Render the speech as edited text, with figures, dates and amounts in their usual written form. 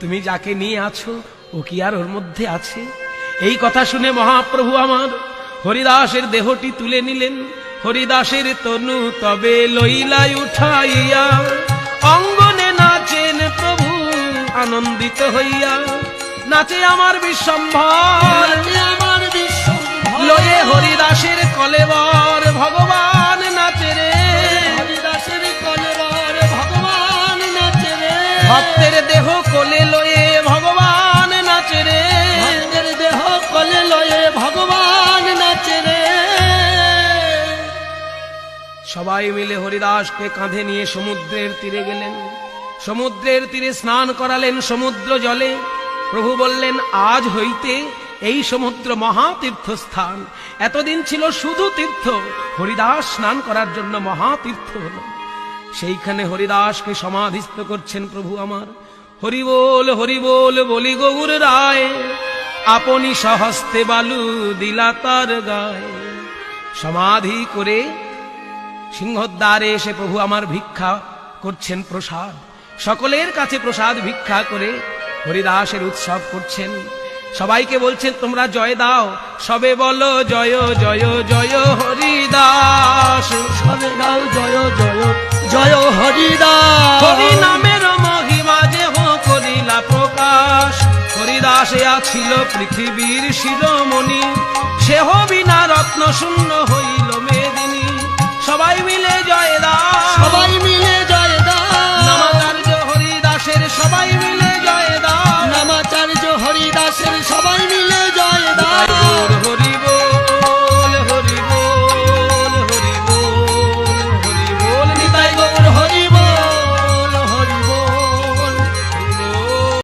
তুমি যাকে নিয়ে আছো ও কি আর ওর মধ্যে আছে? এই কথা শুনে মহাপ্রভু আমার হরিদাসের দেহটি তুলে নিলেন, হরিদাসের তনু তবে লইলাই উঠাইয়া, অঙ্গনে নাচেন প্রভু আনন্দিত হইয়া। নাচে আমার বিশ্বম্ভর, লয়ে হরিদাসের কলেবর, ভগবান নাচে রে, হরিদাসের কলেবর ভগবান নাচে রে, ভক্তের দেহ কোলে লয়ে ভগবান নাচে রে, ভক্তের দেহ কোলে লয়ে ভগবান নাচে রে। সবাই মিলে হরিদাসকে কাঁধে নিয়ে সমুদ্রের তীরে গেলেন, সমুদ্রের তীরে স্নান করালেন সমুদ্র জলে। প্রভু বললেন, আজ হইতে এই সমুদ্র মহাতীর্থস্থান। এতদিন ছিল শুধু তীর্থ, হরিদাস স্নান করার জন্য মহাতীর্থ হল। সেইখানে হরিদাসকে সমাধিস্থ করছেন প্রভু আমার। হরি বল বলি গৌর রায়, আপনি সহস্তে বালু দিলা তার গায়ে। সমাধি করে সিংহদ্বারে এসে প্রভু আমার ভিক্ষা করছেন প্রসাদ, সকলের কাছে প্রসাদ ভিক্ষা করে হরিদাসের উৎসব করছেন। সবাইকে বলছেন, তোমরা জয় দাও, সবে বলো জয় জয় জয় হরিদাস, সবে গাও জয় জয় জয় হরিদাস। হরি নামের মহিমা দেহ করিলা প্রকাশ। হরিদাসে আছিল পৃথিবীর শিরোমণি, সেহ বিনা রত্ন শূন্য হইল মেদিনী। সবাই মিলে জয় দাও, সবাই মিলে জয় দাও, নামাকার্য হরিদাসের সবাই মিলে